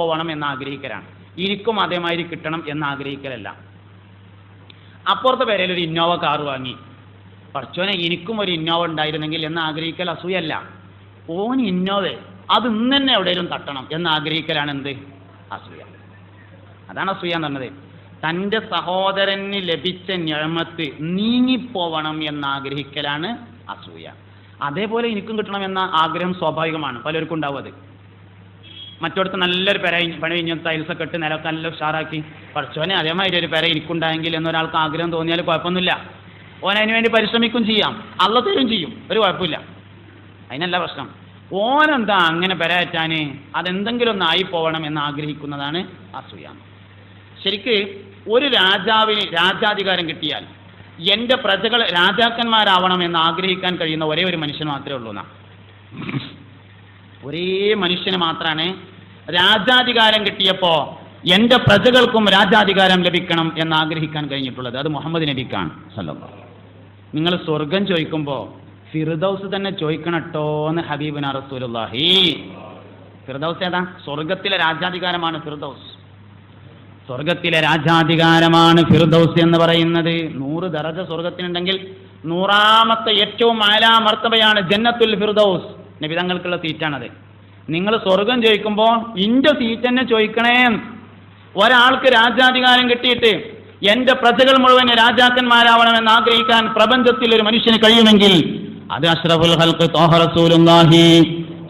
പോവണം എന്ന് ആഗ്രഹിക്കലാണ്. എനിക്കും അതേമാതിരി കിട്ടണം എന്ന് ആഗ്രഹിക്കലല്ല. അപ്പുറത്തെ പേരയിൽ ഒരു ഇന്നോവ കാറ് വാങ്ങി, പടച്ചോനെ എനിക്കും ഒരു ഇന്നോവ ഉണ്ടായിരുന്നെങ്കിൽ എന്ന് ആഗ്രഹിക്കൽ അസൂയല്ല. ഓൻ ഇന്നോവ അത് ഇന്ന് തന്നെ എവിടെയെങ്കിലും തട്ടണം എന്ന് ആഗ്രഹിക്കലാണ് എന്ത്? അസൂയ. അതാണ് അസൂയ എന്ന് പറഞ്ഞത്. തൻ്റെ സഹോദരന് ലഭിച്ച നിഅമത്ത് നീങ്ങിപ്പോവണം എന്നാഗ്രഹിക്കലാണ് അസൂയ. അതേപോലെ എനിക്കും കിട്ടണം എന്ന ആഗ്രഹം സ്വാഭാവികമാണ്, പലർക്കും ഉണ്ടാവും. അത് മറ്റോടത്ത് നല്ലൊരു പെര പണി കഴിഞ്ഞ ടൈൽസൊക്കെ ഇട്ട് നിലമൊക്കെ നല്ല ഉഷാറാക്കി, പഠിച്ചോനെ അതേമാതിരി ഒരു പെര എനിക്കുണ്ടായെങ്കിൽ എന്നൊരാൾക്ക് ആഗ്രഹം തോന്നിയാൽ കുഴപ്പമൊന്നുമില്ല. ഓൻ അതിന് വേണ്ടി പരിശ്രമിക്കും ചെയ്യാം, അള്ള തരും ചെയ്യും, ഒരു കുഴപ്പമില്ല, അതിനല്ല പ്രശ്നം. ഓനെന്താ അങ്ങനെ പെര കയറ്റാൻ, അതെന്തെങ്കിലും ഒന്ന് ആയിപ്പോവണം എന്ന് ആഗ്രഹിക്കുന്നതാണ് അസൂയ. ശരിക്ക് ഒരു രാജാവിന് രാജാധികാരം കിട്ടിയാൽ എൻ്റെ പ്രജകൾ രാജാക്കന്മാരാവണം എന്ന് ആഗ്രഹിക്കാൻ കഴിയുന്ന ഒരേ ഒരു മനുഷ്യൻ മാത്രമേ ഉള്ളൂ എന്നാ. ഒരേ മനുഷ്യന് മാത്രമാണ് രാജാധികാരം കിട്ടിയപ്പോൾ എൻ്റെ പ്രജകൾക്കും രാജാധികാരം ലഭിക്കണം എന്ന് ആഗ്രഹിക്കാൻ കഴിഞ്ഞിട്ടുള്ളത്. അത് മുഹമ്മദ് നബിക്കാണ് സല്ലല്ലാഹു. നിങ്ങൾ സ്വർഗം ചോദിക്കുമ്പോൾ ഫിർദൗസ് തന്നെ ചോദിക്കണട്ടോ എന്ന് ഹബീബുനാ റസൂലുള്ളാഹി. ഫിർദൗസ് ഏതാ? സ്വർഗത്തിലെ രാജാധികാരമാണ് ഫിർദൗസ്. സ്വർഗത്തിലെ രാജാധികാരമാണ് ഫിർദൗസ് എന്ന് പറയുന്നത്. 100 ദറജ സ്വർഗത്തിനുണ്ടെങ്കിൽ 100ാമത്തെ ഏറ്റവും ആലാ മർത്തബയാണ് ജന്നത്തുൽ ഫിർദൗസ്. നബി തങ്ങൾക്കുള്ള സീറ്റാണത്. നിങ്ങൾ സ്വർഗം ചോദിക്കുമ്പോൾ ഇന്റെ സീറ്റ് തന്നെ ചോദിക്കണേ. ഒരാൾക്ക് രാജാധികാരം കിട്ടിയിട്ട് എൻ്റെ പ്രജകൾ മുഴുവൻ രാജാക്കന്മാരാവണമെന്ന് ആഗ്രഹിക്കാൻ പ്രപഞ്ചത്തിൽ ഒരു മനുഷ്യന് കഴിയുമെങ്കിൽ അത് അഷ്റഫുൽ ഖൽഖ് ത്വാഹ റസൂലുള്ളാഹി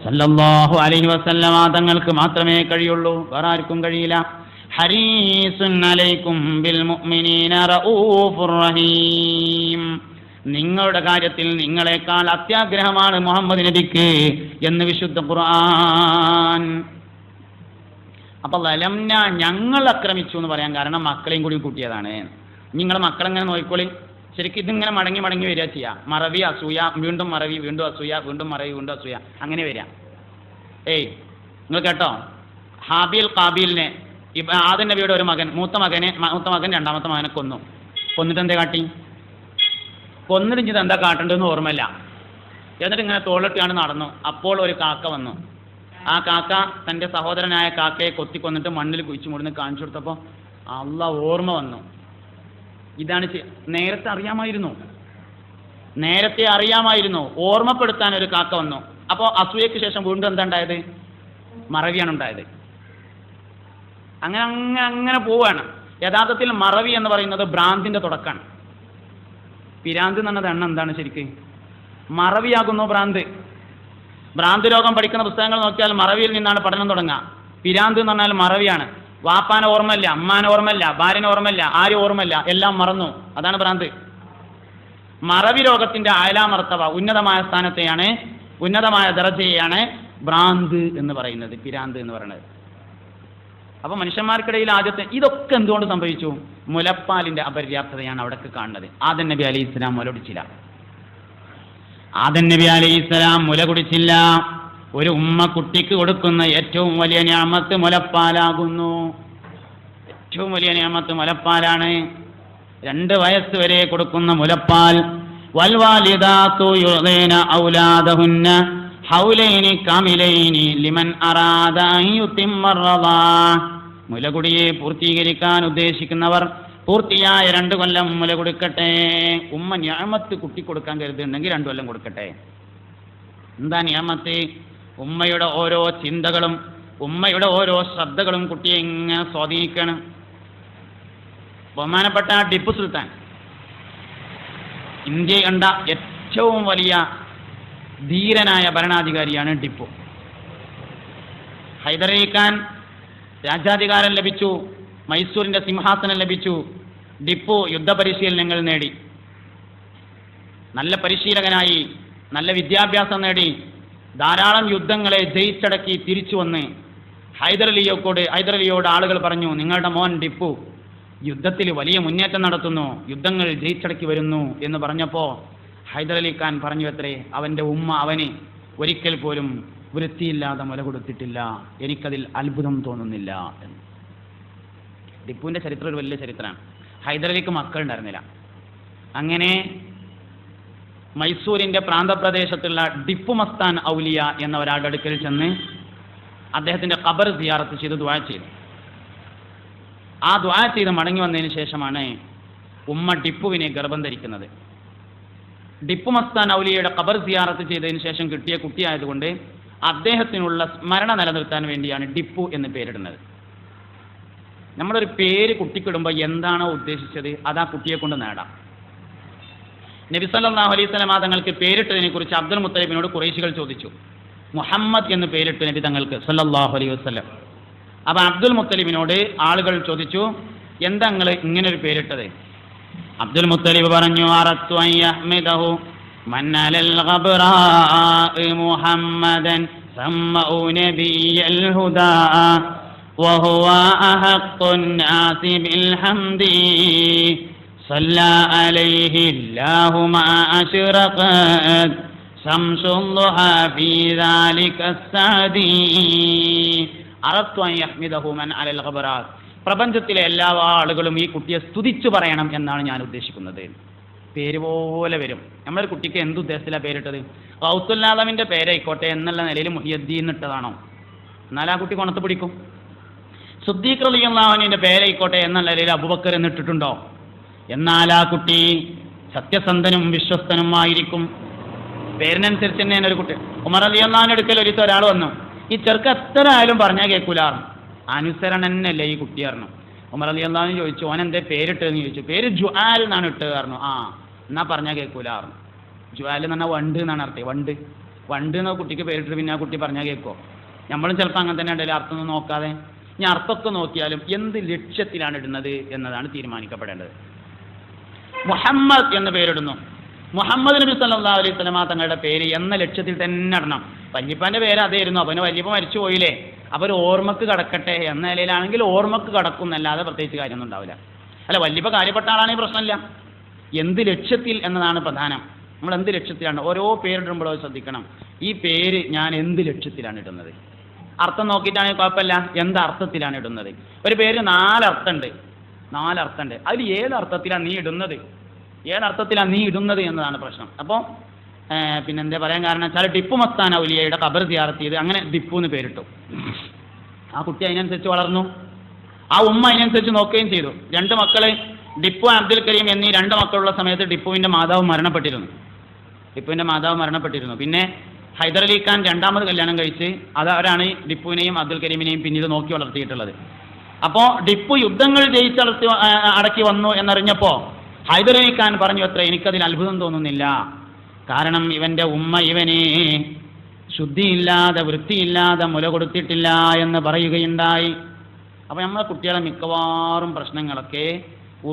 സല്ലല്ലാഹു അലൈഹി വസല്ലമ തങ്ങൾക്ക് മാത്രമേ കഴിയുള്ളൂ, വേറെ ആർക്കും കഴിയില്ല. ഹരീസുൻ അലൈക്കും ബിൽ മുഅ്മിനീന റഊഫുർ റഹീം. നിങ്ങളുടെ കാര്യത്തിൽ നിങ്ങളെക്കാൾ അത്യാഗ്രഹമാണ് മുഹമ്മദ് നബിക്ക് എന്ന് വിശുദ്ധ ഖുർആൻ. അപ്പൊ ലലംന ഞങ്ങൾ ആക്രമിച്ചു എന്ന് പറയാൻ കാരണം മക്കളെയും കൂടി കൂട്ടിയതാണ്. നിങ്ങൾ മക്കളെങ്ങനെ നോക്കിക്കോളി. ശരിക്കും ഇതിങ്ങനെ മടങ്ങി മടങ്ങി വരിക ചെയ്യുക. മറവി അസൂയ, വീണ്ടും മറവി, വീണ്ടും അസൂയ, വീണ്ടും മറവി, വീണ്ടും അസൂയ, അങ്ങനെ വരിക. നിങ്ങൾ കേട്ടോ, ഹാബീൽ കാബീലിനെ ആദം നബിയുടെ ഒരു മകൻ, മൂത്ത മകൻ രണ്ടാമത്തെ മകനെ കൊന്നു. കൊന്നിട്ട് എന്താ കാട്ടി? കൊന്നിടിഞ്ഞത് എന്താ കാട്ടേണ്ടതെന്ന് ഓർമ്മയില്ല. എന്നിട്ട് ഇങ്ങനെ തോളിട്ടാണ് നടന്നു. അപ്പോൾ ഒരു കാക്ക വന്നു. ആ കാക്ക തൻ്റെ സഹോദരനായ കാക്കയെ കൊത്തിക്കൊന്നിട്ട് മണ്ണിൽ കുഴിച്ചു മൂടുന്ന് കാണിച്ചു കൊടുത്തപ്പോൾ അള്ളാഹ് ഓർമ്മ വന്നു. ഇതാണ് നേരത്തെ അറിയാമായിരുന്നു, ഓർമ്മപ്പെടുത്താൻ ഒരു കാക്ക വന്നു. അപ്പോൾ അസൂയക്ക് ശേഷം വീണ്ടും എന്താ ഉണ്ടായത്? മറവിയാണ് ഉണ്ടായത്. അങ്ങനെ അങ്ങനെ അങ്ങനെ പോവുകയാണ്. യഥാർത്ഥത്തിൽ മറവി എന്ന് പറയുന്നത് ഭ്രാന്തിൻ്റെ തുടക്കമാണ്. പിരാന്ത് എന്ന് പറഞ്ഞത് എന്താണ് ശരിക്ക്? മറവിയാകുന്നു ഭ്രാന്ത്. ഭ്രാന്ത് രോഗം പഠിക്കുന്ന പുസ്തകങ്ങൾ നോക്കിയാൽ മറവിയിൽ നിന്നാണ് പഠനം തുടങ്ങുക. പിരാന്ത് എന്ന് പറഞ്ഞാൽ മറവിയാണ്. വാപ്പാനെ ഓർമ്മയില്ല, അമ്മാനെ ഓർമ്മയില്ല, ഭാര്യനെ ഓർമ്മയില്ല, ആരും ഓർമ്മയില്ല, എല്ലാം മറന്നു, അതാണ് ഭ്രാന്ത്. മറവി രോഗത്തിന്റെ ആലാമർത്തവ ഉന്നതമായ സ്ഥാനത്തെയാണ്, ഉന്നതമായ ദർജയെയാണ് ഭ്രാന്ത് എന്ന് പറയുന്നത്, പിരാന്ത് എന്ന് പറയുന്നത്. അപ്പൊ മനുഷ്യന്മാർക്കിടയിൽ ആദ്യത്തെ ഇതൊക്കെ എന്തുകൊണ്ട് സംഭവിച്ചു? മുലപ്പാലിന്റെ അപര്യാപ്തതയാണ് അവിടേക്ക് കാണുന്നത്. ആദം നബി അലൈഹി ഇസ്ലാം മുല കുടിച്ചില്ല. ആദം നബി അലൈഹി ഇസ്ലാം മുല കുടിച്ചില്ല. ഒരു ഉമ്മ കുട്ടിക്ക് കൊടുക്കുന്ന ഏറ്റവും വലിയ നിഅമത്ത് മുലപ്പാലാകുന്നു. ഏറ്റവും വലിയ നിഅമത്ത് മുലപ്പാലാണ്. 2 വയസ്സ് വരെ കൊടുക്കുന്ന മുലപ്പാൽ. വൽവാലിദാതു യുദീന ഔലാദഹുന്ന ഹൗലൈനി കാമിലൈനി ലിമൻ അറാദ അൻ യുതിമ്മ റളാ. മുലകുടിയെ പൂർത്തീകരിക്കാൻ ഉദ്ദേശിക്കുന്നവർ പൂർത്തിയായ 2 കൊല്ലം മുല കൊടുക്കട്ടെ. ഉമ്മ നിഅമത്ത് കുട്ടി കൊടുക്കാൻ കരുതുന്നുണ്ടെങ്കിൽ 2 കൊല്ലം കൊടുക്കട്ടെ. എന്താ നിഅമത്ത്? ഉമ്മയുടെ ഓരോ ചിന്തകളും ഉമ്മയുടെ ഓരോ ശ്രദ്ധകളും കുട്ടിയെ ഇങ്ങനെ സ്വാധീനിക്കണം. ബഹുമാനപ്പെട്ട ടിപ്പു സുൽത്താൻ ഇന്ത്യ കണ്ട ഏറ്റവും വലിയ ധീരനായ ഭരണാധികാരിയാണ് ടിപ്പു. ഹൈദരലി ഖാൻ രാജാധികാരം ലഭിച്ചു, മൈസൂരിന്റെ സിംഹാസനം ലഭിച്ചു. ടിപ്പു യുദ്ധപരിശീലനങ്ങൾ നേടി, നല്ല പരിശീലകനായി, നല്ല വിദ്യാഭ്യാസം നേടി, ധാരാളം യുദ്ധങ്ങളെ ജയിച്ചടക്കി തിരിച്ചു വന്ന് ഹൈദരലിയോട് ആളുകൾ പറഞ്ഞു, നിങ്ങളുടെ മോൻ ടിപ്പു യുദ്ധത്തിൽ വലിയ മുന്നേറ്റം നടത്തുന്നു, യുദ്ധങ്ങൾ ജയിച്ചടക്കി വരുന്നു എന്ന് പറഞ്ഞപ്പോൾ ഹൈദരലി ഖാൻ പറഞ്ഞു അത്രേ, അവൻ്റെ ഉമ്മ അവന് ഒരിക്കൽ പോലും വൃത്തിയില്ലാതെ മുല കൊടുത്തിട്ടില്ല, എനിക്കതിൽ അത്ഭുതം തോന്നുന്നില്ല എന്ന്. ടിപ്പുവിൻ്റെ ചരിത്രം ഒരു വലിയ ചരിത്രമാണ്. ഹൈദരലിക്ക് മക്കളുണ്ടായിരുന്നില്ല. അങ്ങനെ മൈസൂരിൻ്റെ പ്രാന്തപ്രദേശത്തുള്ള ടിപ്പു മസ്താൻ ഔലിയ എന്ന ഒരാളുടെ അടുക്കൽ ചെന്ന് അദ്ദേഹത്തിൻ്റെ ഖബർ സിയാറത്ത് ചെയ്ത് ദുആ ചെയ്തു. ആ ദുആ ചെയ്ത് മടങ്ങി വന്നതിന് ശേഷമാണ് ഉമ്മ ടിപ്പുവിനെ ഗർഭം ധരിക്കുന്നത്. ടിപ്പു മസ്താൻ ഔലിയയുടെ ഖബർ സിയാറത്ത് ചെയ്തതിന് ശേഷം കിട്ടിയ കുട്ടിയായതുകൊണ്ട് അദ്ദേഹത്തിനുള്ള സ്മരണ നിലനിർത്താൻ വേണ്ടിയാണ് ടിപ്പു എന്ന് പേരിടുന്നത്. നമ്മളൊരു പേര് കുട്ടിക്കിടുമ്പോൾ എന്താണോ ഉദ്ദേശിച്ചത് അത് ആ കുട്ടിയെ കൊണ്ട് നേടാം. നബി സല്ലല്ലാഹു അലൈഹി വസല്ലം തങ്ങൾക്ക് പേരിട്ടതിനെ കുറിച്ച് അബ്ദുൽ മുത്തലിബിനോട് ഖുറൈശികൾ ചോദിച്ചു. മുഹമ്മദ് എന്ന് പേരിട്ടു നബി തങ്ങൾക്ക് സല്ലല്ലാഹു അലൈഹി വസല്ലം. അപ്പോൾ അബ്ദുൽ മുത്തലിബിനോട് ആളുകൾ ചോദിച്ചു, എന്താ നിങ്ങൾ ഇങ്ങനൊരു പേരിട്ടത്? അബ്ദുൽ മുത്തലിബ് പറഞ്ഞു, അറത്തു അൻ യഹ്മിദഹു മൻ അലൽ ഖബ്റാ മുഹമ്മദൻ സമ്മഉ നബിയൽ ഹുദാ വഹുവ അഹഖുൻ നാസി ബിൽ ഹംദി صلى عليه الله ما أشرقت شمس الضحى في ذلك السعدي أردت أن يحمده من على الغبرات. പ്രപഞ്ചത്തിലെ എല്ലാ ആളുകളും ഈ കുട്ടിയെ സ്തുതിച്ചു പറയണം എന്നാണ് ഞാൻ ഉദ്ദേശിക്കുന്നത്. പേര് പോലെ വരും. നമ്മളൊരു കുട്ടിക്ക് എന്തുദ്ദേശത്തിലാണ് പേരിട്ടത്? ഗൗസുൽ-ആലമിൻ്റെ പേരായിക്കോട്ടെ എന്നുള്ള നിലയിൽ മുഹിയുദ്ദീൻ ഇട്ടതാണോ? എന്നാൽ ആ കുട്ടി കൊണത്ത് പിടിക്കും. സിദ്ദീഖ് റളിയല്ലാഹു അൻഹുവിൻ്റെ പേരായിക്കോട്ടെ എന്നുള്ള നിലയിൽ അബൂബക്കർ എന്നിട്ടിട്ടുണ്ടോ? എന്നാൽ ആ കുട്ടി സത്യസന്ധനും വിശ്വസ്തനുമായിരിക്കും. പേരിനനുസരിച്ച് തന്നെയാണ് ഒരു കുട്ടി. ഉമർ റളിയല്ലാഹു അൻഹു അടുക്കൽ ഒരിക്കൽ ഒരാൾ വന്നു, ഈ ചെറുക്ക് എത്ര ആയാലും പറഞ്ഞാൽ കേൾക്കൂലായിരുന്നു. അനുസരണ തന്നെയല്ലേ ഈ കുട്ടി പറഞ്ഞു. ഉമർ റളിയല്ലാഹു അൻഹു ചോദിച്ചു, ഓൻ എന്തേ പേരിട്ടതെന്ന് ചോദിച്ചു. പേര് ജുആൽ എന്നാണ് ഇട്ടത് പറഞ്ഞു. ആ എന്നാ പറഞ്ഞാൽ കേൾക്കൂലായിരുന്നു. ജുആൽ എന്ന് പറഞ്ഞാൽ വണ്ട് എന്നാണ് അർത്ഥം. വണ്ട് എന്ന കുട്ടിക്ക് പേരിട്ട് പിന്നെ ആ കുട്ടി പറഞ്ഞാൽ കേൾക്കുമോ? നമ്മളും ചിലപ്പോൾ അങ്ങനെ തന്നെ ഉണ്ടല്ലോ, അർത്ഥമൊന്നും നോക്കാതെ. ഞാൻ അർത്ഥമൊക്കെ നോക്കിയാലും എന്ത് ലക്ഷ്യത്തിലാണ് ഇടുന്നത് എന്നതാണ് തീരുമാനിക്കപ്പെടേണ്ടത്. മുഹമ്മദ് എന്ന് പേരിടുന്നു. മുഹമ്മദ് നബി സല്ലല്ലാഹു അലൈഹി വസല്ലം തങ്ങളുടെ പേര് എന്ന ലക്ഷ്യത്തിൽ തന്നെ ഇടണം. വല്യപ്പാൻ്റെ പേര് അതായിരുന്നു. അവന് വല്യപ്പ മരിച്ചു പോയില്ലേ, അപ്പോൾ ഒരു ഓർമ്മക്ക് കടക്കട്ടെ എന്ന നിലയിലാണെങ്കിൽ ഓർമ്മക്ക് കടക്കും എന്നല്ലാതെ പ്രത്യേകിച്ച് കാര്യമൊന്നും ഉണ്ടാവില്ല. അല്ല, വല്യപ്പ കാര്യപ്പെട്ട ആളാണെങ്കിൽ പ്രശ്നമില്ല. എന്ത് ലക്ഷ്യത്തിൽ എന്നതാണ് പ്രധാനം. നമ്മൾ എന്ത് ലക്ഷ്യത്തിലാണ് ഓരോ പേരിടുമ്പോഴോ ശ്രദ്ധിക്കണം. ഈ പേര് ഞാൻ എന്ത് ലക്ഷ്യത്തിലാണ് ഇടുന്നത്? അർത്ഥം നോക്കിയിട്ടാണെങ്കിൽ കുഴപ്പമില്ല. എന്ത് അർത്ഥത്തിലാണ് ഇടുന്നത്? ഒരു പേര് 4 അർത്ഥമുണ്ട്. അതിൽ ഏതർത്ഥത്തിലാണ് നീ ഇടുന്നത് എന്നതാണ് പ്രശ്നം. അപ്പോൾ പിന്നെന്താ പറയാൻ കാരണം വെച്ചാൽ ടിപ്പു മസ്താൻ ഔലിയയുടെ ഖബർ സിയാറത്ത് ചെയ്ത് അങ്ങനെ ടിപ്പു എന്ന് പേരിട്ടു. ആ കുട്ടി അതിനനുസരിച്ച് വളർന്നു. ആ ഉമ്മ അതിനനുസരിച്ച് നോക്കുകയും ചെയ്തു. 2 മക്കൾ ടിപ്പു അബ്ദുൽ കരീം എന്നീ 2 മക്കളുള്ള സമയത്ത് ടിപ്പുവിൻ്റെ മാതാവ് മരണപ്പെട്ടിരുന്നു. പിന്നെ ഹൈദരലി ഖാൻ 2ാമത് കല്യാണം കഴിച്ച് അവരാണ് ടിപ്പുവിനെയും അബ്ദുൽ കരീമിനെയും പിന്നീട് നോക്കി വളർത്തിയിട്ടുള്ളത്. അപ്പോൾ ടിപ്പു യുദ്ധങ്ങൾ ജയിച്ചടത്തി അടക്കി വന്നു എന്നറിഞ്ഞപ്പോൾ ഹൈദരലി ഖാൻ പറഞ്ഞു, അത്ര എനിക്കതിൽ അത്ഭുതം തോന്നുന്നില്ല. കാരണം ഇവൻ്റെ ഉമ്മ ഇവനെ ശുദ്ധിയില്ലാതെ വൃത്തിയില്ലാതെ മുല കൊടുത്തിട്ടില്ല എന്ന് പറയുകയുണ്ടായി. അപ്പോൾ നമ്മളെ കുട്ടികളെ മിക്കവാറും പ്രശ്നങ്ങളൊക്കെ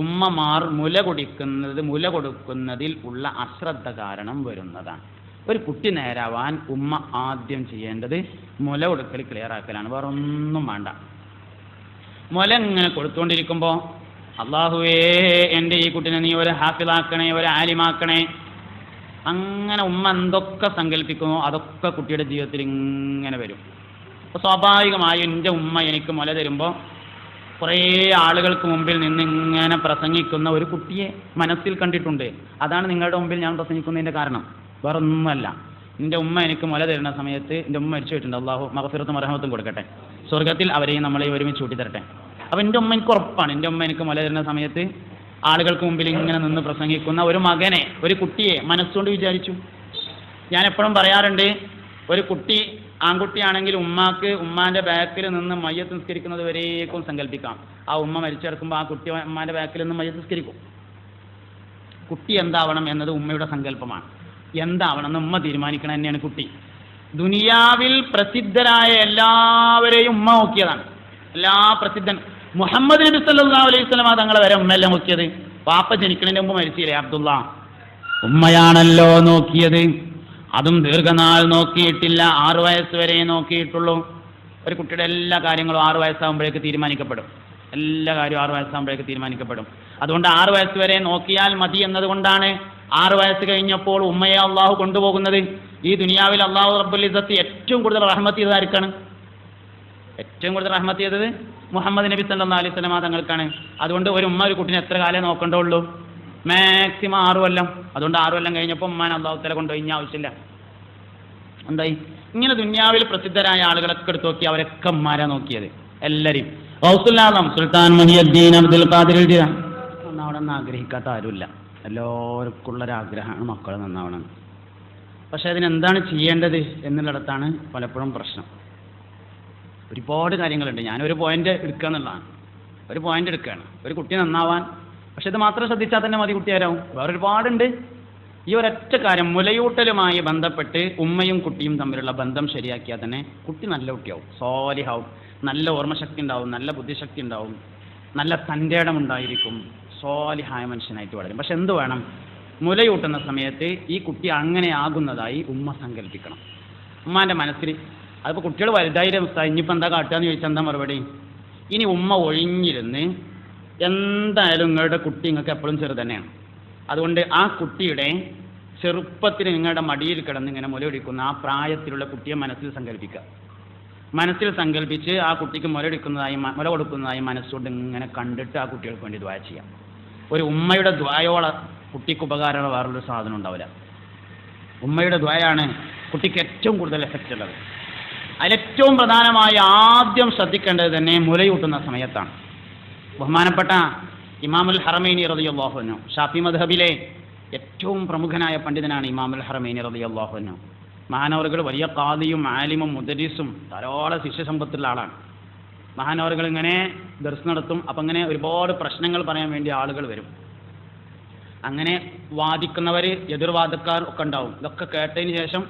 ഉമ്മമാർ മുല കൊടുക്കുന്നതിൽ ഉള്ള അശ്രദ്ധ കാരണം വരുന്നതാണ്. ഒരു കുട്ടി നേരാവാൻ ഉമ്മ ആദ്യം ചെയ്യേണ്ടത് മുല കൊടുക്കൽ ക്ലിയർ ആക്കലാണ്. വേറെ ഒന്നും വേണ്ട. മുല ഇങ്ങനെ കൊടുത്തുകൊണ്ടിരിക്കുമ്പോൾ അള്ളാഹുവേ എൻ്റെ ഈ കുട്ടിനെ നീ ഒരു ഹാഫിളാക്കണേ, ഒരു ആലിമാക്കണേ, അങ്ങനെ ഉമ്മ എന്തൊക്കെ സങ്കല്പിക്കുമോ അതൊക്കെ കുട്ടിയുടെ ജീവിതത്തിൽ ഇങ്ങനെ വരും. അപ്പോൾ സ്വാഭാവികമായും എൻ്റെ ഉമ്മ എനിക്ക് മുല തരുമ്പോൾ കുറേ ആളുകൾക്ക് മുമ്പിൽ നിന്ന് ഇങ്ങനെ പ്രസംഗിക്കുന്ന ഒരു കുട്ടിയെ മനസ്സിൽ കണ്ടിട്ടുണ്ട്. അതാണ് നിങ്ങളുടെ മുമ്പിൽ ഞാൻ പ്രസംഗിക്കുന്നതിൻ്റെ കാരണം, വേറൊന്നുമല്ല. എൻ്റെ ഉമ്മ എനിക്ക് മുല തരുന്ന സമയത്ത് എൻ്റെ ഉമ്മ മരിച്ചു പോയിട്ടുണ്ട്. അള്ളാഹു മഗ്ഫിറത്തും റഹ്മത്തും കൊടുക്കട്ടെ, സ്വർഗത്തിൽ അവരെയും നമ്മളെ ഒരുമിച്ച് കൂട്ടി തരട്ടെ. അപ്പോൾ എൻ്റെ ഉമ്മ എനിക്ക് ഉറപ്പാണ്, എൻ്റെ ഉമ്മ എനിക്ക് മുല തരുന്ന സമയത്ത് ആളുകൾക്ക് മുമ്പിൽ ഇങ്ങനെ നിന്ന് പ്രസംഗിക്കുന്ന ഒരു മകനെ, ഒരു കുട്ടിയെ മനസ്സുകൊണ്ട് വിചാരിച്ചു. ഞാൻ എപ്പോഴും പറയാറുണ്ട്, ഒരു കുട്ടി ആൺകുട്ടിയാണെങ്കിൽ ഉമ്മാൻ്റെ ബാക്കിൽ നിന്ന് മയ്യത്ത് നിസ്കരിക്കുന്നത് വരേക്കും സങ്കല്പിക്കാം. ആ ഉമ്മ മരിച്ചെടുക്കുമ്പോൾ ആ കുട്ടി ഉമ്മാൻ്റെ ബാക്കിൽ നിന്ന് മയ്യത്ത് നിസ്കരിക്കും. കുട്ടി എന്താവണം എന്നത് ഉമ്മയുടെ സങ്കല്പമാണ്. എന്താവണം എന്ന് ഉമ്മ തീരുമാനിക്കണം തന്നെയാണ് കുട്ടി. ദുനിയാവിൽ പ്രസിദ്ധരായ എല്ലാവരെയും ഉമ്മ നോക്കിയതാണ്. മുഹമ്മദ് നബി സല്ലല്ലാഹു അലൈഹി വസല്ലം തങ്ങളെ വരെ ഉമ്മയെല്ലാം നോക്കിയത്. പാപ്പ ജനിക്കുന്നതിന് മുമ്പ് മരിച്ചില്ലേ അബ്ദുള്ള, ഉമ്മയാണല്ലോ നോക്കിയത്. അതും ദീർഘനാൾ നോക്കിയിട്ടില്ല, 6 വയസ്സ് വരെ നോക്കിയിട്ടുള്ളൂ. ഒരു കുട്ടിയുടെ എല്ലാ കാര്യങ്ങളും 6 വയസ്സാകുമ്പോഴേക്ക് തീരുമാനിക്കപ്പെടും. എല്ലാ കാര്യവും 6 വയസ്സാകുമ്പോഴേക്ക് തീരുമാനിക്കപ്പെടും. അതുകൊണ്ട് 6 വയസ്സ് വരെ നോക്കിയാൽ മതി എന്നതുകൊണ്ടാണ് 6 വയസ്സ് കഴിഞ്ഞപ്പോൾ ഉമ്മയെ അള്ളാഹു കൊണ്ടുപോകുന്നത്. ഈ ദുനിയാവിൽ അള്ളാഹു റബ്ബുൽ ഇസ്സത്ത് ഏറ്റവും കൂടുതൽ റഹ്മത്ത് ചെയ്തത് ആർക്കാണ്? ഏറ്റവും കൂടുതൽ റഹ്മത്ത് ചെയ്തത് മുഹമ്മദ് നബി സല്ലല്ലാഹു അലൈഹി വസല്ലം തങ്ങൾക്കാണ്. അതുകൊണ്ട് ഒരു ഉമ്മ ഒരു കുട്ടിനെ എത്ര കാലം നോക്കണ്ടുള്ളൂ? മാക്സിമം 6 കൊല്ലം. അതുകൊണ്ട് 6 കൊല്ലം കഴിഞ്ഞപ്പോൾ ഉമ്മാൻ അള്ളാഹു തആല കൊണ്ടുപോയി. ഇനി ആവശ്യമില്ല. എന്തായി? ഇങ്ങനെ ദുനിയാവിൽ പ്രസിദ്ധരായ ആളുകളൊക്കെ എടുത്ത് നോക്കി, അവരൊക്കെ ഉമ്മാരാ നോക്കിയത് എല്ലാവരെയും. ഗൗസുൽ സുൽത്താൻ മുഹിയുദ്ദീൻ അബ്ദുൽ ഖാദിർ നന്നാവണമെന്ന് ആഗ്രഹിക്കാത്ത ആരുമില്ല. എല്ലാവർക്കുള്ളൊരാഗ്രഹമാണ് മക്കൾ നന്നാവണം. പക്ഷെ അതിനെന്താണ് ചെയ്യേണ്ടത് എന്നുള്ളിടത്താണ് പലപ്പോഴും പ്രശ്നം. ഒരുപാട് കാര്യങ്ങളുണ്ട്. ഞാനൊരു പോയിന്റ് എടുക്കുക എന്നുള്ളതാണ്. ഒരു പോയിന്റ് എടുക്കുകയാണ്, ഒരു കുട്ടി നന്നാവാൻ. പക്ഷെ ഇത് മാത്രം ശ്രദ്ധിച്ചാൽ തന്നെ മതി, കുട്ടിയാരാവും. വേറൊരുപാടുണ്ട്. ഈ ഒരൊറ്റ കാര്യം മുലയൂട്ടലുമായി ബന്ധപ്പെട്ട് ഉമ്മയും കുട്ടിയും തമ്മിലുള്ള ബന്ധം ശരിയാക്കിയാൽ തന്നെ കുട്ടി നല്ല കുട്ടിയാവും, സ്വാലിഹാവും, നല്ല ഓർമ്മശക്തി ഉണ്ടാവും, നല്ല ബുദ്ധിശക്തി ഉണ്ടാവും, നല്ല തൻ്റെടം ഉണ്ടായിരിക്കും, സ്വാലിഹായ മനുഷ്യനായിട്ട് വളരും. പക്ഷെ എന്ത് വേണം? മുലയൂട്ടുന്ന സമയത്ത് ഈ കുട്ടി അങ്ങനെ ആകുന്നതായി ഉമ്മ സങ്കല്പിക്കണം. ഉമ്മാൻ്റെ മനസ്സിൽ അതിപ്പോൾ കുട്ടികൾ വലുതായിരം ഇനിയിപ്പോൾ എന്താ കാട്ടുകയെന്ന് ചോദിച്ചാൽ എന്താ മറുപടി? ഇനി ഉമ്മ ഒഴിഞ്ഞിരുന്ന് എന്തായാലും നിങ്ങളുടെ കുട്ടി നിങ്ങൾക്ക് എപ്പോഴും ചെറു തന്നെയാണ്. അതുകൊണ്ട് ആ കുട്ടിയുടെ ചെറുപ്പത്തിൽ നിങ്ങളുടെ മടിയിൽ കിടന്ന് ഇങ്ങനെ മുലയൊടിക്കുന്ന ആ പ്രായത്തിലുള്ള കുട്ടിയെ മനസ്സിൽ സങ്കല്പിക്കുക. മനസ്സിൽ സങ്കല്പിച്ച് ആ കുട്ടിക്ക് മുല കൊടുക്കുന്നതായി മനസ്സുകൊണ്ട് ഇങ്ങനെ കണ്ടിട്ട് ആ കുട്ടികൾക്ക് വേണ്ടി ദ്വാ ചെയ്യാം. ഒരു ഉമ്മയുടെ ദ്വായോളം കുട്ടിക്ക് ഉപകാരമുള്ള വേറൊരു സാധനം ഉണ്ടാവില്ല. ഉമ്മയുടെ ദ്വായാണ് കുട്ടിക്ക് ഏറ്റവും കൂടുതൽ എഫക്റ്റ് ഉള്ളത്. അതിലേറ്റവും പ്രധാനമായി ആദ്യം ശ്രദ്ധിക്കേണ്ടത് തന്നെ മുലയൂട്ടുന്ന സമയത്താണ്. ബഹുമാനപ്പെട്ട ഇമാമുൽ ഹറമൈനി റളിയല്ലാഹു അൻഹു, ഷാഫി മദ്ഹബിലെ ഏറ്റവും പ്രമുഖനായ പണ്ഡിതനാണ് ഇമാമുൽ ഹറമൈനി റളിയല്ലാഹു അൻഹു. മഹാനവറുകൾ വലിയ ഖാദിയും ആലിമും മുദരിസും ധാരാളം ശിഷ്യസമ്പത്തുള്ള ആളാണ്. മഹാനവറുകൾ ഇങ്ങനെ ദർസ് നടത്തും. അപ്പം ഇങ്ങനെ ഒരുപാട് പ്രശ്നങ്ങൾ പറയാൻ വേണ്ടി ആളുകൾ വരും. അങ്ങനെ വാദിക്കുന്നവർ, എതിർവാദക്കാർ ഒക്കെ ഉണ്ടാവും. ഇതൊക്കെ കേട്ടതിന് ശേഷം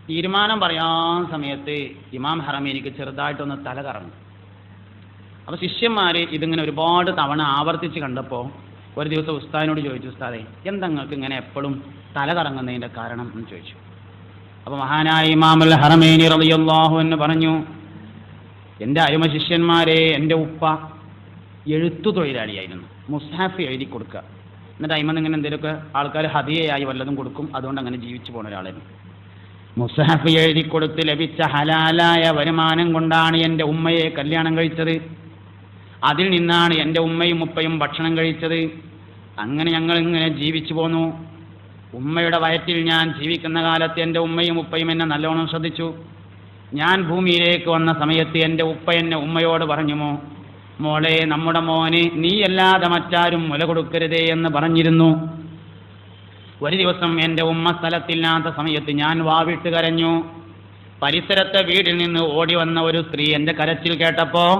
തീരുമാനം പറയാൻ സമയത്ത് ഇമാം ഹറമൈനിക്ക് ചെറുതായിട്ടൊന്ന് തല കറങ്ങും. അപ്പോൾ ശിഷ്യന്മാർ ഇതിങ്ങനെ ഒരുപാട് തവണ ആവർത്തിച്ച് കണ്ടപ്പോൾ ഒരു ദിവസം ഉസ്താദിനോട് ചോദിച്ചു, ഉസ്താദേ എന്താ നിങ്ങൾക്ക് ഇങ്ങനെ എപ്പോഴും തല കറങ്ങുന്നതിൻ്റെ കാരണം എന്ന് ചോദിച്ചു. അപ്പോൾ മഹാനായ ഇമാമുൽ ഹറമൈനി റളിയല്ലാഹു അൻഹു പറഞ്ഞു, എൻ്റെ അരുമ ശിഷ്യന്മാരെ, എൻ്റെ ഉപ്പ എഴുത്തു തൊഴിലാളിയായിരുന്നു. മുസ്ഹാഫ് എഴുതി കൊടുക്കുക, എന്നിട്ട് അയിമന്ന് ഇങ്ങനെ എന്തെങ്കിലുമൊക്കെ ആൾക്കാർ ഹദിയയായി വല്ലതും കൊടുക്കും. അതുകൊണ്ട് അങ്ങനെ ജീവിച്ചു പോണ ഒരാളായിരുന്നു. മുസ്ഹാഫ് എഴുതി കൊടുത്ത് ലഭിച്ച ഹലാലായ വരുമാനം കൊണ്ടാണ് എൻ്റെ ഉമ്മയെ കല്യാണം കഴിച്ചത്. അതിൽ നിന്നാണ് എൻ്റെ ഉമ്മയും ഉപ്പയും ഭക്ഷണം കഴിച്ചത്. അങ്ങനെ ഞങ്ങൾ ഇങ്ങനെ ജീവിച്ചു പോന്നു. ഉമ്മയുടെ വയറ്റിൽ ഞാൻ ജീവിക്കുന്ന കാലത്ത് എൻ്റെ ഉമ്മയും ഉപ്പയും എന്നെ നല്ലോണം ശ്രദ്ധിച്ചു. ഞാൻ ഭൂമിയിലേക്ക് വന്ന സമയത്ത് എൻ്റെ ഉപ്പ എന്നെ ഉമ്മയോട് പറഞ്ഞുമോ, മോളെ, നമ്മുടെ മോന് നീയല്ലാതെ മറ്റാരും മുല കൊടുക്കരുതേ എന്ന് പറഞ്ഞിരുന്നു. ഒരു ദിവസം എൻ്റെ ഉമ്മ സ്ഥലത്തില്ലാത്ത സമയത്ത് ഞാൻ വാവിട്ട് കരഞ്ഞു. പരിസരത്തെ വീട്ടിൽ നിന്ന് ഓടി വന്ന ഒരു സ്ത്രീ എൻ്റെ കരച്ചിൽ കേട്ടപ്പോൾ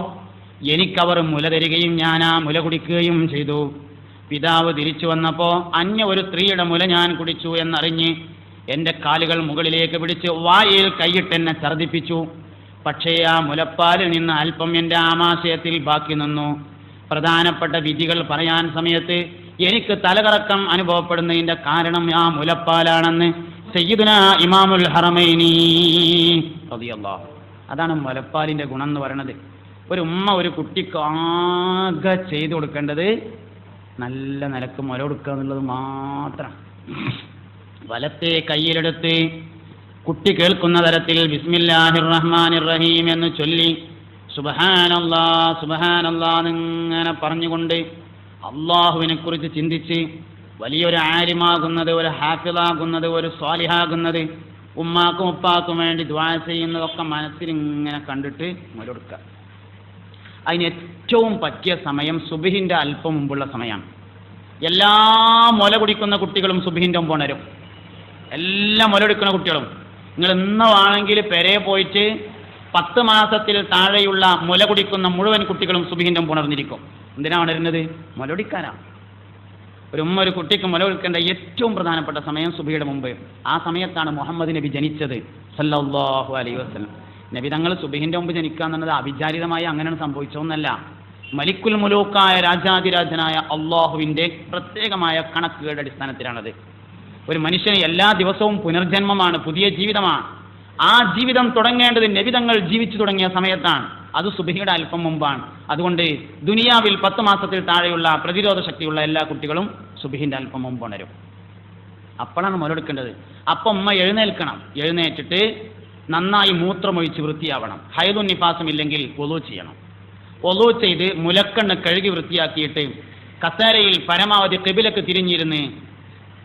എനിക്കവർ മുല തരികയും ഞാൻ ആ മുല കുടിക്കുകയും ചെയ്തു. പിതാവ് തിരിച്ചു വന്നപ്പോൾ അന്യ ഒരു സ്ത്രീയുടെ മുല ഞാൻ കുടിച്ചു എന്നറിഞ്ഞ് എൻ്റെ കാലുകൾ മുകളിലേക്ക് പിടിച്ച് വായിൽ കൈയിട്ടെന്നെ ഛർദ്ദിപ്പിച്ചു. പക്ഷേ ആ മുലപ്പാലിൽ നിന്ന് അല്പം എൻ്റെ ആമാശയത്തിൽ ബാക്കി നിന്നു. പ്രധാനപ്പെട്ട വിധികൾ പറയാൻ സമയത്ത് എനിക്ക് തലകറക്കം അനുഭവപ്പെടുന്നതിൻ്റെ കാരണം ആ മുലപ്പാലാണെന്ന് സയ്യിദുനാ ഇമാമുൽ ഹറമൈനി റളിയല്ലാഹു. അതാണ് മുലപ്പാലിൻ്റെ ഗുണം എന്ന് പറയുന്നത്. ഒരു ഉമ്മ ഒരു കുട്ടിക്ക് ആകെ ചെയ്തു കൊടുക്കേണ്ടത് നല്ല നിലക്ക് മുല കൊടുക്കുക എന്നുള്ളത് മാത്രം. വലത്തെ കയ്യിലെടുത്ത് കുട്ടി കേൾക്കുന്ന തരത്തിൽ ബിസ്മില്ലാഹിർ റഹ്മാനിർ റഹീം എന്ന് ചൊല്ലി സുബ്ഹാനല്ലാഹ് സുബ്ഹാനല്ലാഹ് എന്നിങ്ങനെ പറഞ്ഞുകൊണ്ട് അള്ളാഹുവിനെ കുറിച്ച് ചിന്തിച്ച് വലിയൊരു ആലിമാകുന്നത്, ഒരു ഹാഫിളാകുന്നത്, ഒരു സ്വാലിഹാകുന്നത്, ഉമ്മാക്കും ഉപ്പാക്കും വേണ്ടി ദുആ ചെയ്യുന്നതൊക്കെ മനസ്സിൽ ഇങ്ങനെ കണ്ടിട്ട് മുല കൊടുക്കുക. അതിന് ഏറ്റവും പറ്റിയ സമയം സുബ്ഹിൻ്റെ അല്പം മുമ്പുള്ള സമയമാണ്. എല്ലാ മുല കുടിക്കുന്ന കുട്ടികളും സുബ്ഹിൻ്റെ മുമ്പ് ഉണരും. എല്ലാ മുല കുടിക്കുന്ന കുട്ടികളും നിങ്ങൾ ഇന്നാണെങ്കിൽ പെരേ പോയിട്ട് 10 മാസത്തിൽ താഴെയുള്ള മുല കുടിക്കുന്ന മുഴുവൻ കുട്ടികളും സുബ്ഹിൻ്റെ മുമ്പ് ഉണർന്നിരിക്കും. എന്തിനാണ് ഉണരുന്നത്? മുല കുടിക്കാനാണ്. ഒരു ഉമ്മ ഒരു കുട്ടിക്ക് മുല കൊടുക്കേണ്ട ഏറ്റവും പ്രധാനപ്പെട്ട സമയം സുബ്ഹിയുടെ മുമ്പ്. ആ സമയത്താണ് മുഹമ്മദ് നബി ജനിച്ചത് സല്ലല്ലാഹു അലൈഹി വസല്ലം. നബി തങ്ങൾ സുബ്ഹിൻ്റെ മുമ്പ് ജനിക്കുക എന്നുള്ളത് അവിചാരിതമായി അങ്ങനെയാണ് സംഭവിച്ചതൊന്നല്ല. മലിക്കുൽ മുലൂക്കായ രാജാതിരാജനായ അള്ളാഹുവിൻ്റെ പ്രത്യേകമായ കണക്കുകളുടെ അടിസ്ഥാനത്തിലാണത്. ഒരു മനുഷ്യന് എല്ലാ ദിവസവും പുനർജന്മമാണ്, പുതിയ ജീവിതമാണ്. ആ ജീവിതം തുടങ്ങേണ്ടത് നബി തങ്ങൾ ജീവിച്ചു തുടങ്ങിയ സമയത്താണ്. അത് സുബ്ഹിയുടെ അല്പം മുമ്പാണ്. അതുകൊണ്ട് ദുനിയാവിൽ 10 മാസത്തിൽ താഴെയുള്ള പ്രതിരോധ ശക്തിയുള്ള എല്ലാ കുട്ടികളും സുബ്ഹിൻ്റെ അല്പം മുമ്പ് ഉണരും. അപ്പോഴാണ് മുലയെടുക്കേണ്ടത്. അപ്പം ഉമ്മ എഴുന്നേൽക്കണം. എഴുന്നേറ്റിട്ട് നന്നായി മൂത്രമൊഴിച്ച് വൃത്തിയാവണം. ഹൈദുൻ നിഫാസും ഇല്ലെങ്കിൽ വുളൂ ചെയ്യണം. വുളൂ ചെയ്ത് മുലക്കണ്ണ് കഴുകി വൃത്തിയാക്കിയിട്ട് കസേരയിൽ പരമാവധി ഖിബിലക്ക് തിരിഞ്ഞിരുന്ന്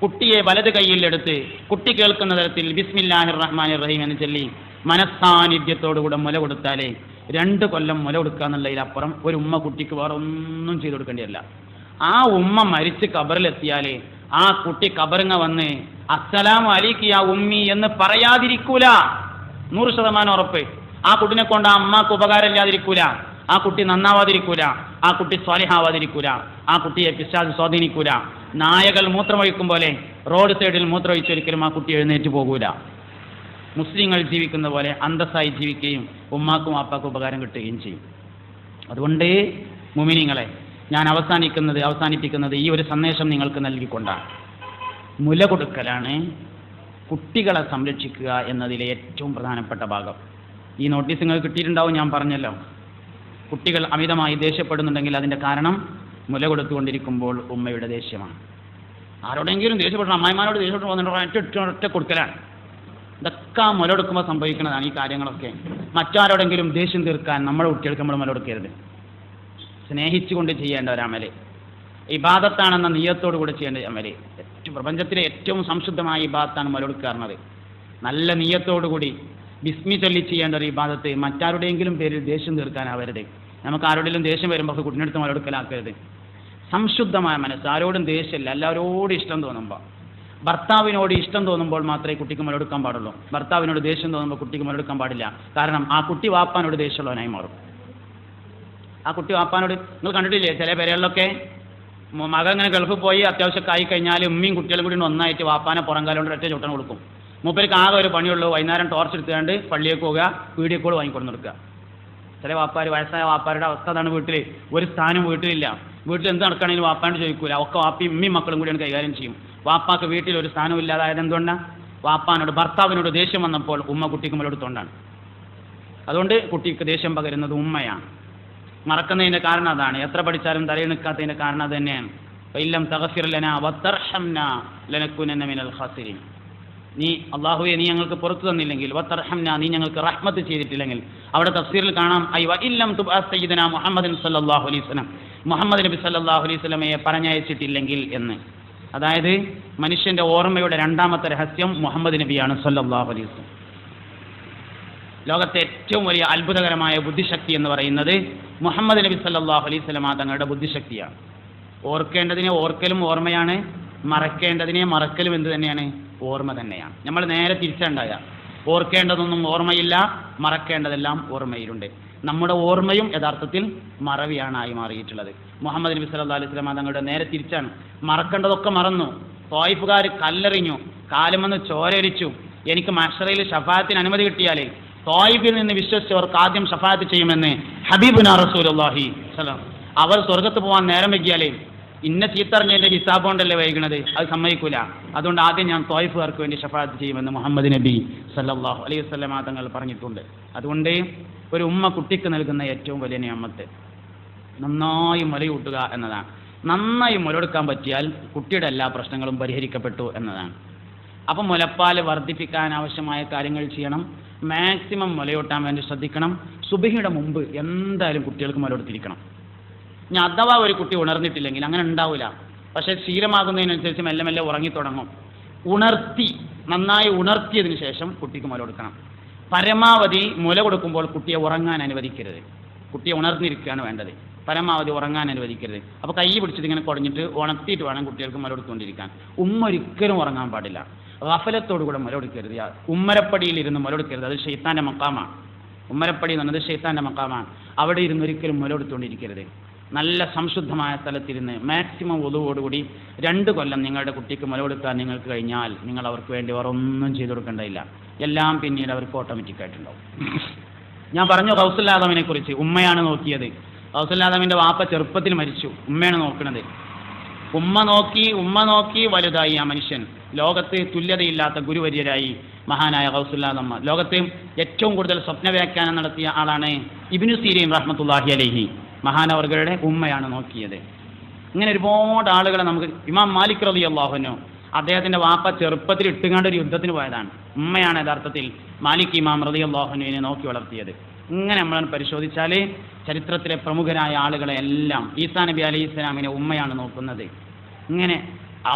കുട്ടിയെ വലത് കൈയിലെടുത്ത് കുട്ടി കേൾക്കുന്ന തരത്തിൽ ബിസ്മില്ലാഹിർ റഹ്മാനിർ റഹീം എന്ന് ചൊല്ലി മനസ്സാന്നിധ്യത്തോടുകൂടെ മുല കൊടുത്താലേ 2 കൊല്ലം മുല കൊടുക്കുക എന്നുള്ളതിലപ്പുറം ഒരു ഉമ്മ കുട്ടിക്ക് വേറെ ഒന്നും ചെയ്തു കൊടുക്കേണ്ടിയല്ല. ആ ഉമ്മ മരിച്ച് ഖബറിലെത്തിയാൽ ആ കുട്ടി ഖബറിങ്ങ വന്ന് അസ്സലാമു അലൈക്കും യാ ഉമ്മി എന്ന് പറയാതിരിക്കൂല. 100% ഉറപ്പ്. ആ കുട്ടിനെ കൊണ്ട് ആ അമ്മക്ക് ഉപകാരമില്ലാതിരിക്കൂല, ആ കുട്ടി നന്നാവാതിരിക്കൂല, ആ കുട്ടി സ്വാലിഹാവാതിരിക്കൂല, ആ കുട്ടിയെ പിശാച് സ്വാധീനിക്കൂല. നായകൾ മൂത്രമൊഴിക്കും പോലെ റോഡ് സൈഡിൽ മൂത്രമൊഴിച്ചൊരിക്കലും ആ കുട്ടി എഴുന്നേറ്റ് പോകൂല. മുസ്ലിങ്ങൾ ജീവിക്കുന്ന പോലെ അന്തസ്സായി ജീവിക്കുകയും ഉമ്മാക്കും വാപ്പാക്കും ഉപകാരം കിട്ടുകയും ചെയ്യും. അതുകൊണ്ട് മുഅ്മിനീങ്ങളെ, ഞാൻ അവസാനിപ്പിക്കുന്നത് ഈ ഒരു സന്ദേശം നിങ്ങൾക്ക് നൽകിക്കൊണ്ടാണ്. മുല കൊടുക്കലാണ് കുട്ടികളെ സംരക്ഷിക്കുക എന്നതിലെ ഏറ്റവും പ്രധാനപ്പെട്ട ഭാഗം. ഈ നോട്ടീസ് നിങ്ങൾ കിട്ടിയിട്ടുണ്ടാവും, ഞാൻ പറഞ്ഞല്ലോ. കുട്ടികൾ അമിതമായി ദേഷ്യപ്പെടുന്നുണ്ടെങ്കിൽ അതിൻ്റെ കാരണം മുല കൊടുത്തുകൊണ്ടിരിക്കുമ്പോൾ ഉമ്മയുടെ ദേഷ്യമാണ്. ആരോടെങ്കിലും ദേഷ്യപ്പെടണം, അമ്മായിമാരോട് ദേഷ്യപ്പെട്ട് ഒറ്റ കൊടുക്കലാണ്. ഇതൊക്കെ മുല കൊടുക്കുമ്പോൾ സംഭവിക്കുന്നതാണ് ഈ കാര്യങ്ങളൊക്കെ. മറ്റാരോടെങ്കിലും ദേഷ്യം തീർക്കാൻ നമ്മുടെ കുട്ടികൾക്ക് നമ്മൾ മുല കൊടുക്കരുത്. സ്നേഹിച്ചുകൊണ്ട് ചെയ്യേണ്ട ഒരമല്, ഇബാദത്താണെന്ന നിയ്യത്തോടു കൂടെ ചെയ്യേണ്ട അമല്. പ്രപഞ്ചത്തിലെ ഏറ്റവും സംശുദ്ധമായ ഇബാദത്താണ് മുല കൊടുക്കുക. നല്ല നിയ്യത്തോടുകൂടി ബിസ്മി ചൊല്ലി ചെയ്യേണ്ട ഒരു ഇബാദത്ത് മറ്റാരുടെയെങ്കിലും പേരിൽ ദേഷ്യം തീർക്കാനാവരുത്. നമുക്ക് ആരോടെങ്കിലും ദേഷ്യം വരുമ്പോൾ കുട്ടിനടുത്ത് മുല കൊടുക്കലാക്കരുത്. സംശുദ്ധമായ മനസ്സ്, ആരോടും ദേഷ്യമില്ല, എല്ലാവരോടും ഇഷ്ടം തോന്നുമ്പോൾ. ഭർത്താവിനോട് ഇഷ്ടം തോന്നുമ്പോൾ മാത്രമേ കുട്ടിക്ക് മുല കൊടുക്കാൻ പാടുള്ളൂ. ഭർത്താവിനോട് ദേഷ്യം തോന്നുമ്പോൾ കുട്ടിക്ക് മുല കൊടുക്കാൻ പാടില്ല. കാരണം ആ കുട്ടി വാപ്പാനോട് ദേഷ്യമുള്ളവനായി മാറും. ആ കുട്ടി വാപ്പാനോട്, നിങ്ങൾ കണ്ടിട്ടില്ലേ ചില പേരുകളിലൊക്കെ മകൻ ഇങ്ങനെ ഗൾഫിൽ പോയി അത്യാവശ്യമൊക്കെ ആയി കഴിഞ്ഞാൽ ഉമ്മയും കുട്ടികളും കൂടി ഒന്നായിട്ട് വാപ്പാനെ പുറംകാലം കൊണ്ട് ഒറ്റ ചുട്ടം കൊടുക്കും. മൂപ്പർക്ക് ആകെ ഒരു പണിയുള്ളൂ, വൈകുന്നേരം ടോർച്ച് എടുത്തുകൊണ്ട് പള്ളിയേക്ക് പോവുക, വീഡിയോ കോൾ വാങ്ങിക്കൊണ്ടു കൊടുക്കുക. ചില വാപ്പാർ, വയസ്സായ വാപ്പാരുടെ അവസ്ഥ അതാണ്. വീട്ടിൽ ഒരു സ്ഥാനം വീട്ടിലില്ല, വീട്ടിൽ എന്ത് നടക്കുകയാണെങ്കിലും വാപ്പാനോട് ചോദിക്കൂല. ഒക്കെ വാപ്പയും ഉമ്മയും മക്കളും കൂടിയാണ് കൈകാര്യം ചെയ്യും. വാപ്പാക്ക് വീട്ടിൽ ഒരു സ്ഥാനം ഇല്ലാതായത് എന്തുകൊണ്ടാണ്? വാപ്പാനോട്, ഭർത്താവിനോട് ദേഷ്യം വന്നപ്പോൾ ഉമ്മ കുട്ടിക്ക് മുലകൊടുത്തോണ്ടാണ്. അതുകൊണ്ട് കുട്ടിക്ക് ദേഷ്യം പകരുന്നത് ഉമ്മയാണ്. മറക്കുന്നതിൻ്റെ കാരണം അതാണ്. എത്ര പഠിച്ചാലും തലയിൽ നിൽക്കാത്തതിൻ്റെ കാരണം അത് തന്നെയാണ്. ഇല്ലം തഗ്ഫിർ ലനാ വതർഹംനാ ലനകുനന്ന മിനൽ ഖാസിരീൻ. നീ അല്ലാഹുവേ, നീ ഞങ്ങൾക്ക് പുറത്തു തന്നില്ലെങ്കിൽ, വതർഹംനാ, നീ ഞങ്ങൾക്ക് റഹ്മത്ത് ചെയ്തിട്ടില്ലെങ്കിൽ, അവിടെ തഫ്സീറിൽ കാണാം ഇല്ലം തുബ്അസ് സയ്യിദനാ മുഹമ്മദൻ സല്ലല്ലാഹു അലൈഹി വസല്ലം, മുഹമ്മദ് നബി സല്ലല്ലാഹു അലൈഹി വസല്ലമയെ പറഞ്ഞയച്ചിട്ടില്ലെങ്കിൽ എന്ന്. അതായത് മനുഷ്യന്റെ ഓർമ്മയുടെ രണ്ടാമത്തെ രഹസ്യം മുഹമ്മദ് നബിയാണ് സല്ലല്ലാഹു അലൈഹി വസല്ലം. ലോകത്തെ ഏറ്റവും വലിയ അത്ഭുതകരമായ ബുദ്ധിശക്തി എന്ന് പറയുന്നത് മുഹമ്മദ് നബി സല്ലല്ലാഹു അലൈഹി വസല്ലം തങ്ങളുടെ ബുദ്ധിശക്തിയാണ്. ഓർക്കേണ്ടതിനെ ഓർക്കലും ഓർമ്മയാണ്, മറക്കേണ്ടതിനെ മറക്കലും എന്ത് തന്നെയാണ്? ഓർമ്മ തന്നെയാണ്. നമ്മൾ നേരെ തിരിച്ചുണ്ടാകുക. ഓർക്കേണ്ടതൊന്നും ഓർമ്മയില്ല, മറക്കേണ്ടതെല്ലാം ഓർമ്മയിലുണ്ട്. നമ്മുടെ ഓർമ്മയും യഥാർത്ഥത്തിൽ മറവിയാണായി മാറിയിട്ടുള്ളത്. മുഹമ്മദ് നബി സല്ലല്ലാഹു അലൈഹി വസല്ലം തങ്ങളുടെ നേരെ തിരിച്ചാണ്. മറക്കേണ്ടതൊക്കെ മറന്നു. ത്വായിഫുകാർ കല്ലെറിഞ്ഞു, കാലുമെന്ന് ചോരരിച്ചു. എനിക്ക് മഹ്ശറയിൽ ഷഫാഅത്തിന് അനുമതി കിട്ടിയാലേ ത്വായിഫിൽ നിന്ന് വിശ്വസിച്ചവർക്ക് ആദ്യം ഷഫാഅത്ത് ചെയ്യുമെന്ന് ഹബീബുനാ റസൂലുള്ളാഹി സ്വല്ലല്ലാഹു അലൈഹി വസല്ലം. അവർ സ്വർഗത്ത് പോകാൻ നേരം വൈകിയാലേ ഇന്ന ചീത്തറിഞ്ഞതിൻ്റെ ഹിസാബ് കൊണ്ടല്ലേ വൈകണത്, അത് സമ്മതിക്കൂല. അതുകൊണ്ട് ആദ്യം ഞാൻ ത്വായിഫുകാർക്ക് വേണ്ടി ഷഫാഅത്ത് ചെയ്യുമെന്ന് മുഹമ്മദ് നബി സല്ലല്ലാഹു അലൈഹി വസല്ലം തങ്ങൾ പറഞ്ഞിട്ടുണ്ട്. അതുകൊണ്ട് ഒരു ഉമ്മ കുട്ടിക്ക് നൽകുന്ന ഏറ്റവും വലിയ നിയമത്ത് നന്നായി മുലയൂട്ടുക എന്നതാണ്. നന്നായി മുലയെടുക്കാൻ പറ്റിയാൽ കുട്ടിയുടെ എല്ലാ പ്രശ്നങ്ങളും പരിഹരിക്കപ്പെട്ടു എന്നതാണ്. അപ്പം മുലപ്പാൽ വർദ്ധിപ്പിക്കാൻ ആവശ്യമായ കാര്യങ്ങൾ ചെയ്യണം. മാക്സിമം മുലയൂട്ടാൻ വേണ്ടി ശ്രദ്ധിക്കണം. സുബഹിയുടെ മുമ്പ് എന്തായാലും കുട്ടികൾക്ക് മുലയെടുത്തിരിക്കണം. ഇനി അഥവാ ഒരു കുട്ടി ഉണർന്നിട്ടില്ലെങ്കിൽ അങ്ങനെ ഉണ്ടാവില്ല. പക്ഷേ ശീലമാകുന്നതിനനുസരിച്ച് മെല്ലെ മെല്ലെ ഉറങ്ങിത്തുടങ്ങും. നന്നായി ഉണർത്തിയതിന് ശേഷം കുട്ടിക്ക് മുല കൊടുക്കണം. പരമാവധി മുല കൊടുക്കുമ്പോൾ കുട്ടിയെ ഉറങ്ങാൻ അനുവദിക്കരുത്. കുട്ടിയെ ഉണർന്നിരിക്കുകയാണ് വേണ്ടത്, പരമാവധി ഉറങ്ങാൻ അനുവദിക്കരുത്. അപ്പോൾ കൈ പിടിച്ചിട്ട് ഇങ്ങനെ കുടഞ്ഞിട്ട് ഉണർത്തിയിട്ട് വേണം കുട്ടികൾക്ക് മുല കൊടുത്തുകൊണ്ടിരിക്കാൻ. ഉമ്മ ഒരിക്കലും ഉറങ്ങാൻ പാടില്ല. ഗഫലത്തോടുകൂടെ മുല കൊടുക്കരുത്. ഉമ്മരപ്പടിയിൽ ഇരുന്ന് മുല കൊടുക്കരുത്. അത് ശൈത്താൻ്റെ മക്കാമാണ്. ഉമ്മരപ്പടി എന്ന് പറഞ്ഞത് ശൈത്താൻ്റെ മക്കാമാണ്. അവിടെ ഇരുന്ന് ഒരിക്കലും മുല കൊടുത്തുകൊണ്ടിരിക്കരുത്. നല്ല സംശുദ്ധമായ സ്ഥലത്തിരുന്ന് മാക്സിമം ഒതുവോടുകൂടി 2 കൊല്ലം നിങ്ങളുടെ കുട്ടിക്ക് മുല കൊടുക്കാൻ നിങ്ങൾക്ക് കഴിഞ്ഞാൽ നിങ്ങൾ അവർക്ക് വേണ്ടി വേറെ ഒന്നും ചെയ്തു കൊടുക്കേണ്ടതില്ല. എല്ലാം പിന്നീട് അവർക്ക് ഓട്ടോമാറ്റിക്കായിട്ടുണ്ടാവും. ഞാൻ പറഞ്ഞു ഗൗസുൽ കുറിച്ച്. ഉമ്മയാണ് നോക്കിയത്. ഗൗസുൽ വാപ്പ ചെറുപ്പത്തിൽ മരിച്ചു, ഉമ്മയാണ് നോക്കുന്നത്. ഉമ്മ നോക്കി വലുതായി ആ മനുഷ്യൻ. ലോകത്ത് തുല്യതയില്ലാത്ത ഗുരുവര്യരായി മഹാനായ ഗൗസുൽ ആദം. ലോകത്ത് ഏറ്റവും കൂടുതൽ സ്വപ്നവ്യാഖ്യാനം നടത്തിയ ആളാണ് ഇബ്നു സീരീൻ റഹ്മത്തുള്ളാഹി അലൈഹി. മഹാനവർകളുടെ ഉമ്മയാണ് നോക്കിയത്. ഇങ്ങനെ ഒരുപാട് ആളുകളെ നമുക്ക്, ഇമാം മാലിക് റളിയല്ലാഹു അൻഹു, അദ്ദേഹത്തിൻ്റെ വാപ്പ ചെറുപ്പത്തിൽ ഇട്ടുകാണ്ട് ഒരു യുദ്ധത്തിന് പോയതാണ്. ഉമ്മയാണ് യഥാർത്ഥത്തിൽ മാലിക് ഇമാം റളിയല്ലാഹു അൻഹുവിനെ നോക്കി വളർത്തിയത്. ഇങ്ങനെ നമ്മൾ പരിശോധിച്ചാൽ ചരിത്രത്തിലെ പ്രമുഖരായ ആളുകളെ എല്ലാം ഈസാ നബി അലൈഹി ഇസ്ലാമിനെ ഉമ്മയാണ് നോക്കുന്നത്. ഇങ്ങനെ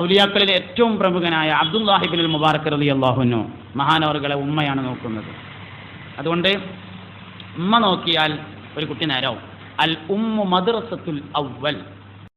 ഔലിയാക്കളിലെ ഏറ്റവും പ്രമുഖനായ അബ്ദുല്ലാഹി ഇബ്നുൽ മുബാറക് റളിയല്ലാഹു അൻഹു മഹാനവർകളെ ഉമ്മയാണ് നോക്കുന്നത്. അതുകൊണ്ട് ഉമ്മ നോക്കിയാൽ ഒരു കുട്ടി നേരാവും. അൽ ഉമ്മു മദ്റസത്തുൽ അവ്വൽ,